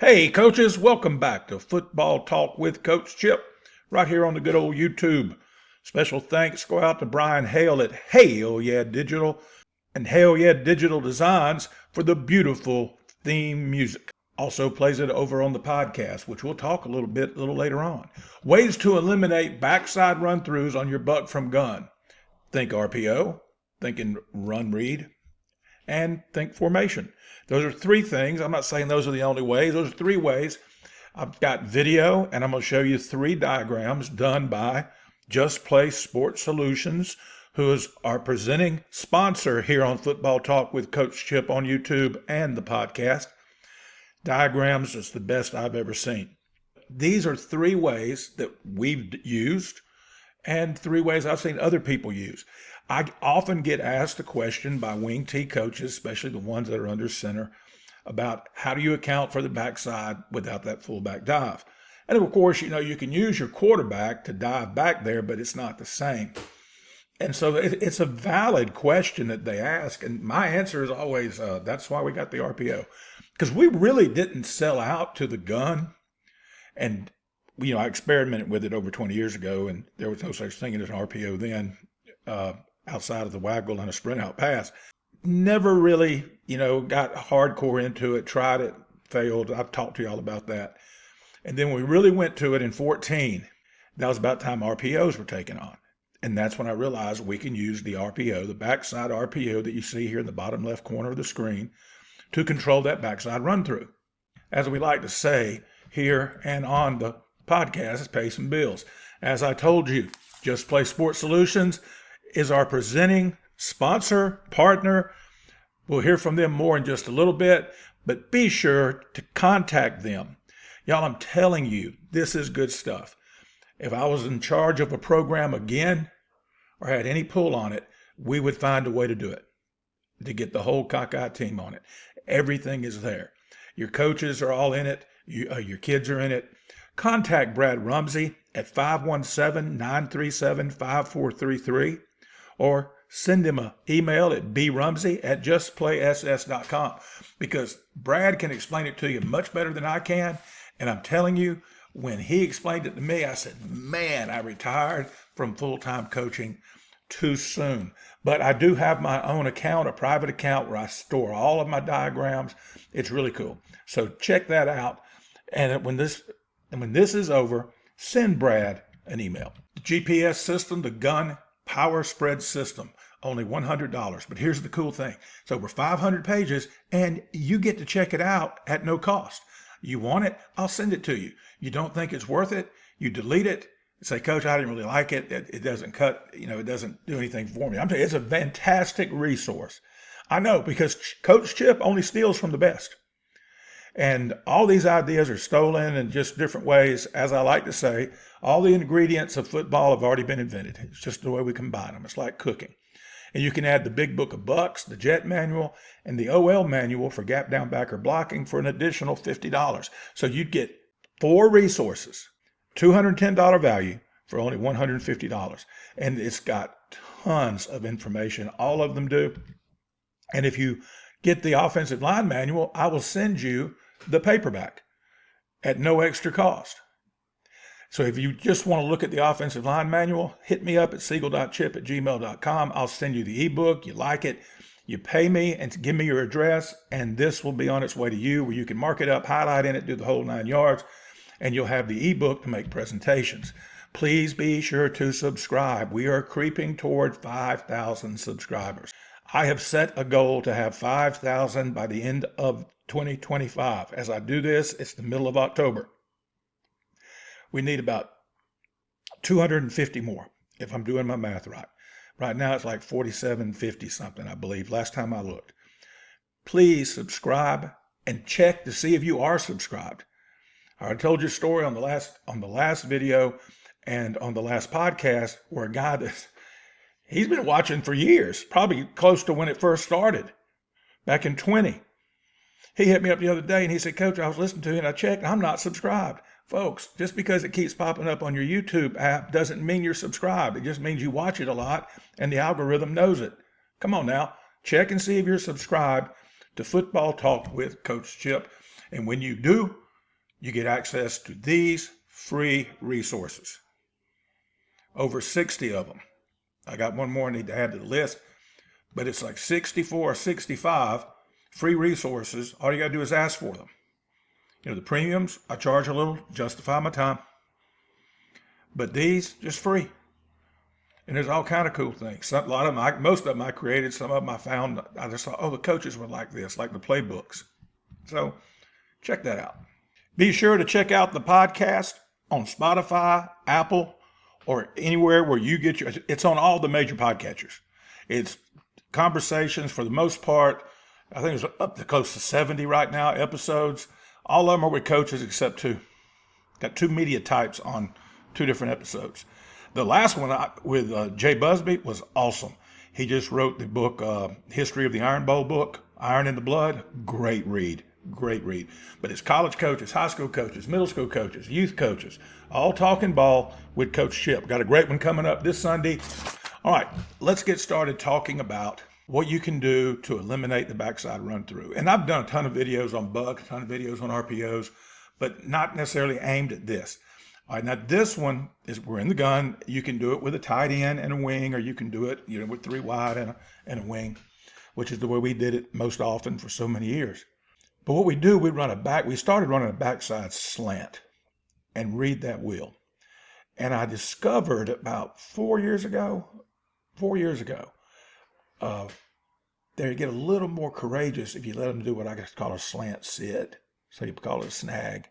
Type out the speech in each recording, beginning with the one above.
Hey, coaches, welcome back to Football Talk with Coach Chip, right here on the good old YouTube. Special thanks go out to Brian Hale at Hale Yeah Digital and Hale Yeah Digital Designs for the beautiful theme music. Also plays it over on the podcast, which we'll talk a little later on. Ways to eliminate backside run-throughs on your buck from gun. Think RPO, thinking run read, and think formation. Those are three things. I'm not saying those are the only ways. Those are three ways. I've got video, and I'm going to show you three diagrams done by Just Play Sports Solutions, who is our presenting sponsor here on Football Talk with Coach Chip on YouTube and the podcast. Diagrams is the best I've ever seen. These are three ways that we've used and three ways I've seen other people use. I often get asked the question by wing T coaches, especially the ones that are under center, about how do you account for the backside without that fullback dive. And of course, you can use your quarterback to dive back there, but it's not the same. And so it's a valid question that they ask. And my answer is always, that's why we got the RPO. Because we really didn't sell out to the gun. And I experimented with it over 20 years ago, and there was no such thing as an RPO then, outside of the waggle and a sprint out pass. Never really, got hardcore into it, tried it, failed. I've talked to y'all about that. And then we really went to it in 14. That was about time RPOs were taken on. And that's when I realized we can use the RPO, the backside RPO that you see here in the bottom left corner of the screen, to control that backside run through. As we like to say here and on the podcast, pay some bills. As I told you, Just Play Sports Solutions is our presenting sponsor, partner. We'll hear from them more in just a little bit, but be sure to contact them. Y'all, I'm telling you, this is good stuff. If I was in charge of a program again or had any pull on it, we would find a way to do it, to get the whole cockeye team on it. Everything is there. Your coaches are all in it. Your kids are in it. Contact Brad Rumsey at 517-937-5433 or send him an email at brumsey@justplayss.com, because Brad can explain it to you much better than I can. And I'm telling you, when he explained it to me, I said, man, I retired from full-time coaching too soon. But I do have my own account, a private account, where I store all of my diagrams. It's really cool. So check that out. And when this is over, send Brad an email. The GPS system, the gun power spread system, only $100. But here's the cool thing. It's over 500 pages, and you get to check it out at no cost. You want it? I'll send it to you. You don't think it's worth it? You delete it. Say, Coach, I didn't really like it. It doesn't cut, it doesn't do anything for me. I'm telling you, it's a fantastic resource. I know, because Coach Chip only steals from the best. And all these ideas are stolen in just different ways. As I like to say, all the ingredients of football have already been invented. It's just the way we combine them. It's like cooking. And you can add the Big Book of Bucks, the Jet Manual, and the OL Manual for gap down backer blocking for an additional $50. So you'd get 4 resources, $210 value for only $150. And it's got tons of information. All of them do. And if you get the offensive line manual, I will send you the paperback at no extra cost. So if you just want to look at the offensive line manual, hit me up at siegel.chip@gmail.com. I'll send you the ebook. You like it, you pay me and give me your address, and this will be on its way to you, where you can mark it up, highlight in it, do the whole 9 yards, and you'll have the ebook to make presentations. Please be sure to subscribe. We are creeping toward 5,000 subscribers. I have set a goal to have 5,000 by the end of 2025. As I do this, it's the middle of October. We need about 250 more, if I'm doing my math right. Right now, it's like 4750 something, I believe, last time I looked. Please subscribe and check to see if you are subscribed. I told you a story on the last video and on the last podcast where a guy he's been watching for years, probably close to when it first started, back in 20. He hit me up the other day and he said, Coach, I was listening to you and I checked, I'm not subscribed. Folks, just because it keeps popping up on your YouTube app doesn't mean you're subscribed. It just means you watch it a lot and the algorithm knows it. Come on now, check and see if you're subscribed to Football Talk with Coach Chip. And when you do, you get access to these free resources. Over 60 of them. I got one more I need to add to the list, but it's like 64 or 65 free resources. All you got to do is ask for them. You know, the premiums, I charge a little, justify my time. But these, just free. And there's all kind of cool things. A lot of them, most of them I created. Some of them I found. I just thought, oh, the coaches were like this, like the playbooks. So check that out. Be sure to check out the podcast on Spotify, Apple, or anywhere where you get your. It's on all the major podcatchers. It's conversations for the most part. I think it's up to close to 70 right now episodes. All of them are with coaches except two. Got two media types on 2 different episodes. The last one with Jay Busby was awesome. He just wrote the book, History of the Iron Bowl book, Iron in the Blood. Great read. Great read. But it's college coaches, high school coaches, middle school coaches, youth coaches, all talking ball with Coach Chip. Got a great one coming up this Sunday. All right, let's get started talking about what you can do to eliminate the backside run through. And I've done a ton of videos on buck, a ton of videos on RPOs, but not necessarily aimed at this. All right, now this one is, we're in the gun. You can do it with a tight end and a wing, or you can do it, with 3 wide and a wing, which is the way we did it most often for so many years. But what we do, we started running a backside slant and read that wheel. And I discovered about 4 years ago, they get a little more courageous if you let them do what I call a slant sit. So you call it a snag.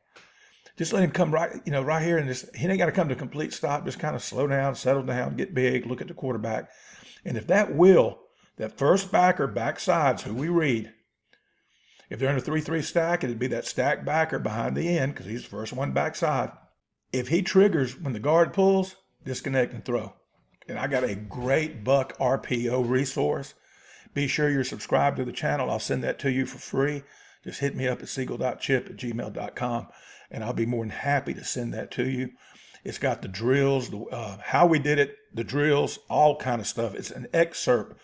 Just let him come right here, and he ain't got to come to a complete stop. Just kind of slow down, settle down, get big, look at the quarterback. And if that first backer backside's who we read, if they're in a 3-3 stack, it'd be that stack backer behind the end because he's the first one backside. If he triggers when the guard pulls, disconnect and throw. And I got a great buck RPO resource. Be sure you're subscribed to the channel. I'll send that to you for free. Just hit me up at siegel.chip@gmail.com, and I'll be more than happy to send that to you. It's got the drills, how we did it, the drills, all kind of stuff. It's an excerpt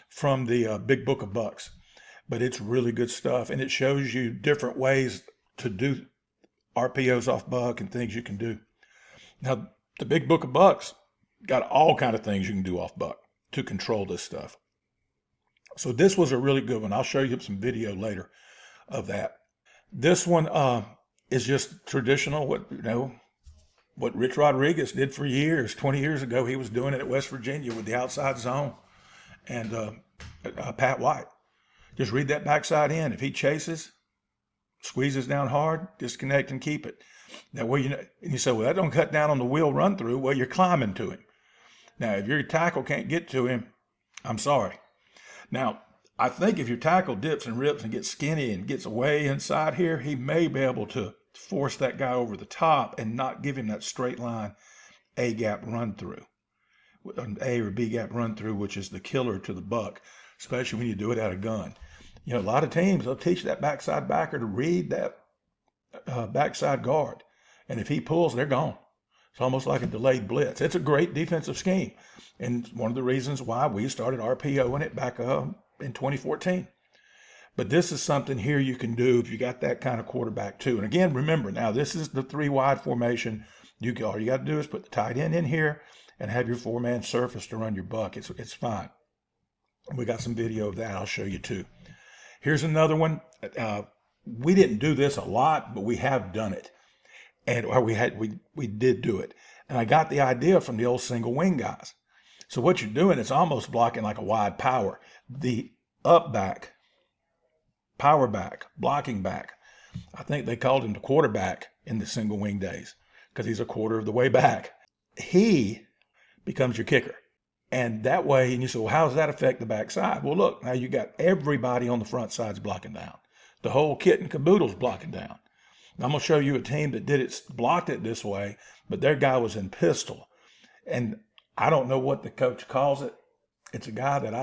from the Big Book of Bucks, but it's really good stuff, and it shows you different ways to do RPOs off buck and things you can do. Now, the Big Book of Bucks got all kind of things you can do off buck to control this stuff. So this was a really good one. I'll show you some video later of that. This one is just traditional, what Rich Rodriguez did for years. 20 years ago, he was doing it at West Virginia with the outside zone and Pat White. Just read that backside in. If he chases, squeezes down hard, disconnect and keep it. That way, and you say, well, that don't cut down on the wheel run through. Well, you're climbing to him. Now, if your tackle can't get to him, I'm sorry. Now, I think if your tackle dips and rips and gets skinny and gets away inside here, he may be able to force that guy over the top and not give him that straight line A-gap run through, an A or B gap run through, which is the killer to the buck, especially when you do it out of gun. A lot of teams, they'll teach that backside backer to read that backside guard. And if he pulls, they're gone. It's almost like a delayed blitz. It's a great defensive scheme. And one of the reasons why we started RPOing it back in 2014. But this is something here you can do if you got that kind of quarterback too. And again, remember, now this is the 3 wide formation. All you got to do is put the tight end in here and have your 4-man surface to run your buck. It's fine. We got some video of that I'll show you too. Here's another one. We didn't do this a lot, but we have done it. We did do it. And I got the idea from the old single wing guys. So what you're doing is almost blocking like a wide power. The up back, power back, blocking back. I think they called him the quarterback in the single wing days because he's a quarter of the way back. He becomes your kicker. And that way, and you say, well, how does that affect the backside? Well, look, now you got everybody on the front sides blocking down. The whole kit and caboodle's blocking down. Now, I'm going to show you a team that blocked it this way, but their guy was in pistol. And I don't know what the coach calls it. It's a guy that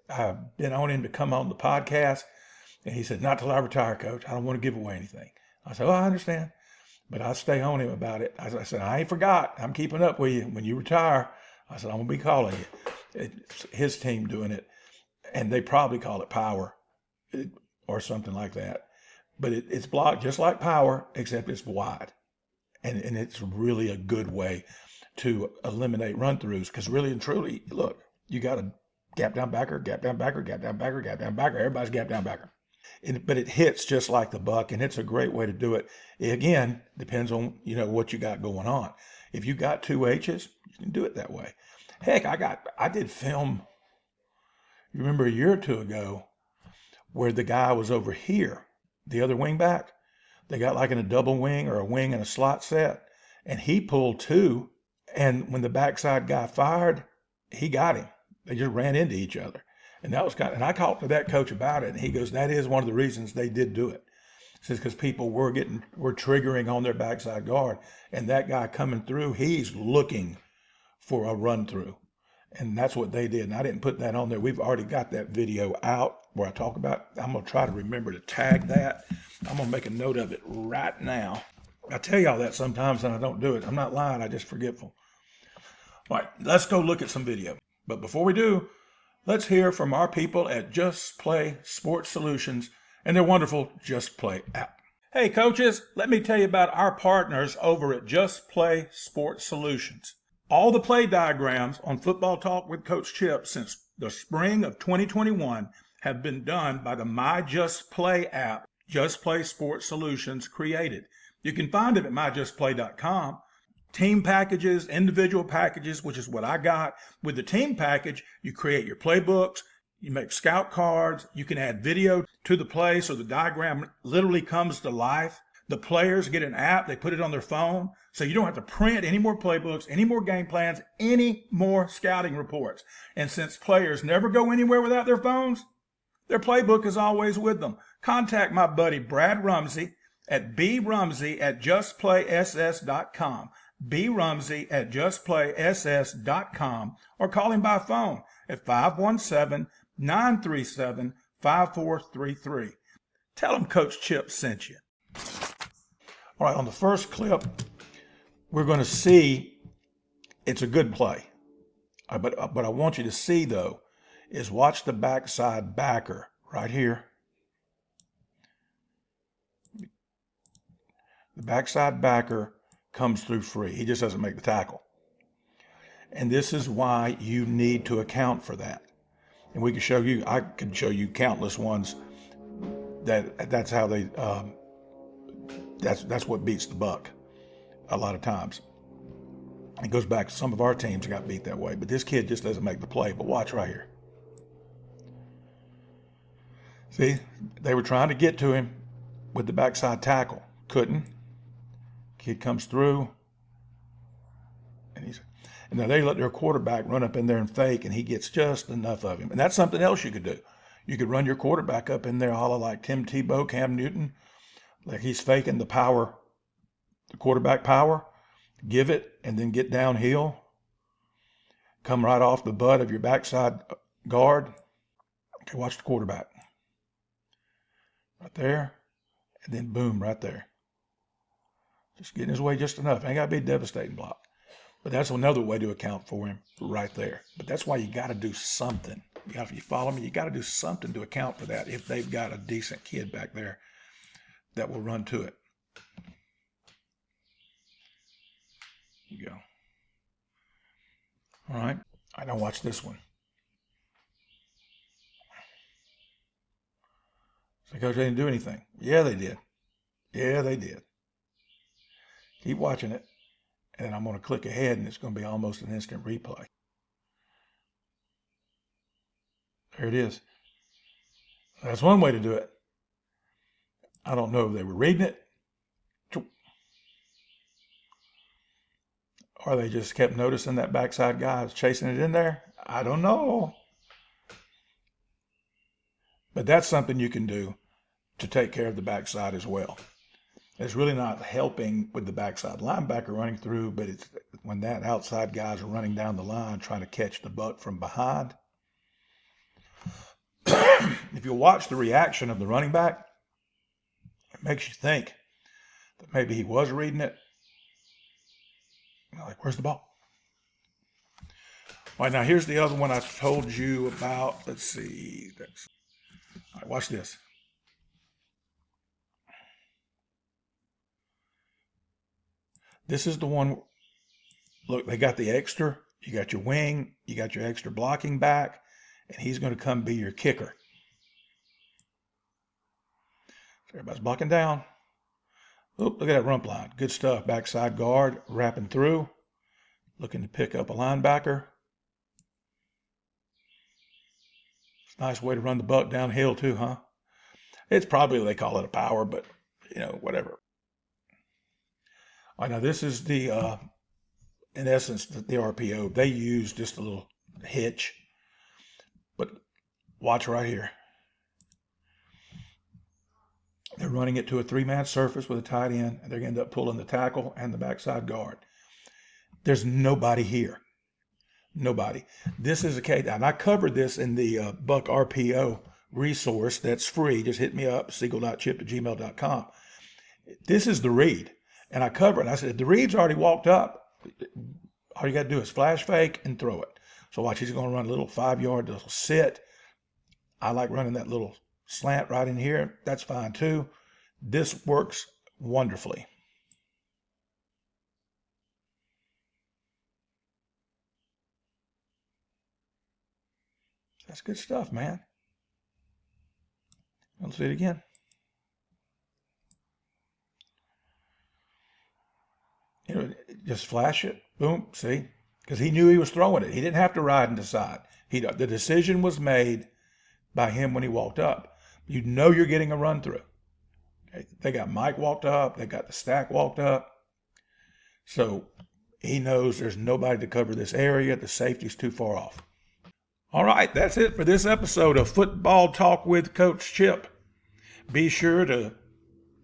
I've been on him to come on the podcast. And he said, not till I retire, coach. I don't want to give away anything. I said, I understand. But I stay on him about it. I said, I ain't forgot. I'm keeping up with you. When you retire, I said, I'm going to be calling you. It's his team doing it. And they probably call it power or something like that. but it's blocked just like power, except it's wide. And it's really a good way to eliminate run throughs because really and truly, look, you got a gap down backer, gap down backer, gap down backer, gap down backer. Everybody's gap down backer. But it hits just like the buck, and it's a great way to do it. Again, depends on what you got going on. If you got two H's, you can do it that way. Heck, I did film. You remember a year or two ago where the guy was over here, the other wing back. They got like in a double wing or a wing and a slot set, and he pulled two. And when the backside guy fired, he got him. They just ran into each other. And that was and I talked to that coach about it, and he goes, that is one of the reasons they did do it. He says, because people were triggering on their backside guard, and that guy coming through, he's looking for a run through. And that's what they did. And I didn't put that on there. We've already got that video out where I talk about, I'm going to try to remember to tag that. I'm going to make a note of it right now. I tell y'all that sometimes and I don't do it. I'm not lying. I just forgetful. All right, let's go look at some video. But before we do, let's hear from our people at Just Play Sports Solutions and their wonderful Just Play app. Hey coaches, let me tell you about our partners over at Just Play Sports Solutions. All the play diagrams on Football Talk with Coach Chip since the spring of 2021 have been done by the My Just Play app Just Play Sports Solutions created. You can find it at myjustplay.com. Team packages, individual packages, which is what I got. With the team package, you create your playbooks, you make scout cards, you can add video to the play so the diagram literally comes to life. The players get an app, they put it on their phone, so you don't have to print any more playbooks, any more game plans, any more scouting reports. And since players never go anywhere without their phones, their playbook is always with them. Contact my buddy Brad Rumsey at brumsey@justplayss.com, brumsey@justplayss.com, or call him by phone at 517-937-5433. Tell him Coach Chip sent you. All right, on the first clip, we're going to see it's a good play. But I want you to see, though, is watch the backside backer right here. The backside backer comes through free. He just doesn't make the tackle. And this is why you need to account for that. And we can show you, I can show you countless ones that's how they, that's what beats the buck a lot of times. It goes back to some of our teams got beat that way, but this kid just doesn't make the play. But watch right here. See, they were trying to get to him with the backside tackle. Couldn't. Kid comes through, and now they let their quarterback run up in there and fake, and he gets just enough of him. And that's something else you could do. You could run your quarterback up in there, a la like Tim Tebow, Cam Newton, like he's faking the power, the quarterback power, give it, and then get downhill, come right off the butt of your backside guard. Okay, watch the quarterback. Right there, and then boom, right there. Just getting his way just enough. Ain't got to be a devastating block. But that's another way to account for him right there. But that's why you got to do something. If you follow me, you got to do something to account for that if they've got a decent kid back there that will run to it. Here you go. All right. I now watch this one. So, Coach, they didn't do anything. Yeah, they did. Yeah, they did. Keep watching it. And then I'm going to click ahead, and it's going to be almost an instant replay. There it is. That's one way to do it. I don't know if they were reading it, or they just kept noticing that backside guy was chasing it in there. I don't know. But that's something you can do to take care of the backside as well. It's really not helping with the backside linebacker running through, but it's when that outside guy's running down the line trying to catch the buck from behind. If you watch the reaction of the running back, it makes you think that maybe he was reading it. Like, where's the ball? All right, now here's the other one I told you about. Let's see. All right, watch this. This is the one. Look, they got the extra. You got your wing. You got your extra blocking back. And he's going to come be your kicker. So everybody's blocking down. Oop, look at that rump line. Good stuff. Backside guard, wrapping through. Looking to pick up a linebacker. It's a nice way to run the buck downhill too, huh? It's probably, they call it a power, but, whatever. All right, now this is the, in essence, the RPO. They use just a little hitch. But watch right here. They're running it to a three-man surface with a tight end, and they're going to end up pulling the tackle and the backside guard. There's nobody here. Nobody. This is a case, and I covered this in the Buck RPO resource that's free. Just hit me up, siegel.chip@gmail.com. This is the read. And I covered it. I said, the read's already walked up. All you got to do is flash fake and throw it. So watch, he's going to run a little 5-yard little sit. I like running that little slant right in here. That's fine too. This works wonderfully. That's good stuff, man. Let's do it again. Just flash it. Boom. See? Because he knew he was throwing it. He didn't have to ride and decide. The decision was made by him when he walked up. You know you're getting a run through. Okay? They got Mike walked up. They got the stack walked up. So he knows there's nobody to cover this area. The safety's too far off. All right, that's it for this episode of Football Talk with Coach Chip. Be sure to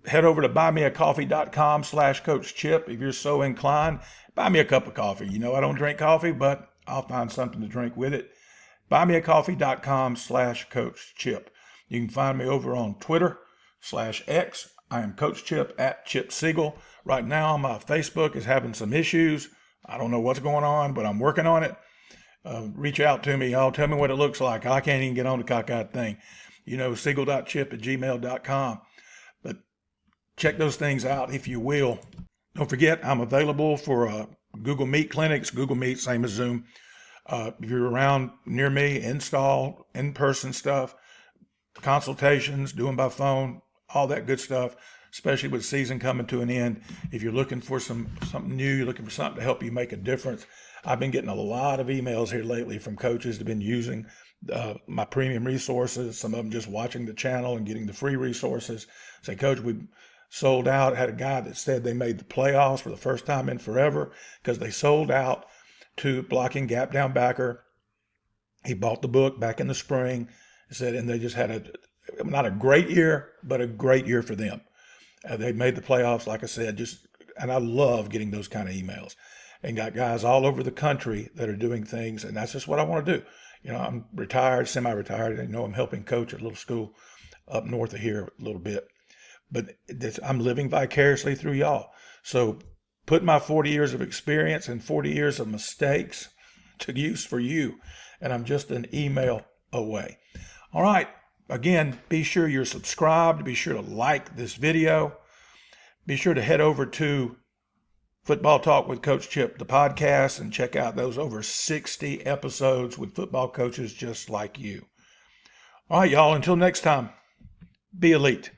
head over to buymeacoffee.com/Coach Chip if you're so inclined. Buy me a cup of coffee. I don't drink coffee, but I'll find something to drink with it. Buymeacoffee.com/Coach Chip. You can find me over on Twitter/X. I am Coach Chip @Chip Siegel. Right now, my Facebook is having some issues. I don't know what's going on, but I'm working on it. Reach out to me, y'all. Tell me what it looks like. I can't even get on the cockeyed thing. Siegel.chip@gmail.com. But check those things out if you will. Don't forget, I'm available for Google Meet clinics. Google Meet, same as Zoom. If you're around near me, install, in-person stuff, consultations, doing by phone, all that good stuff, especially with season coming to an end. If you're looking for something new, you're looking for something to help you make a difference. I've been getting a lot of emails here lately from coaches that have been using my premium resources, some of them just watching the channel and getting the free resources. Say, Coach, we sold out. I had a guy that said they made the playoffs for the first time in forever because they sold out to blocking gap down backer. He bought the book back in the spring. He said, and they just had not a great year, but a great year for them. They made the playoffs, like I said, and I love getting those kind of emails. And got guys all over the country that are doing things, and that's just what I want to do. I'm retired, semi-retired, and I'm helping coach at a little school up north of here a little bit. But I'm living vicariously through y'all. So put my 40 years of experience and 40 years of mistakes to use for you, and I'm just an email away. All right. Again, be sure you're subscribed. Be sure to like this video. Be sure to head over to Football Talk with Coach Chip, the podcast, and check out those over 60 episodes with football coaches just like you. All right, y'all, until next time, be elite.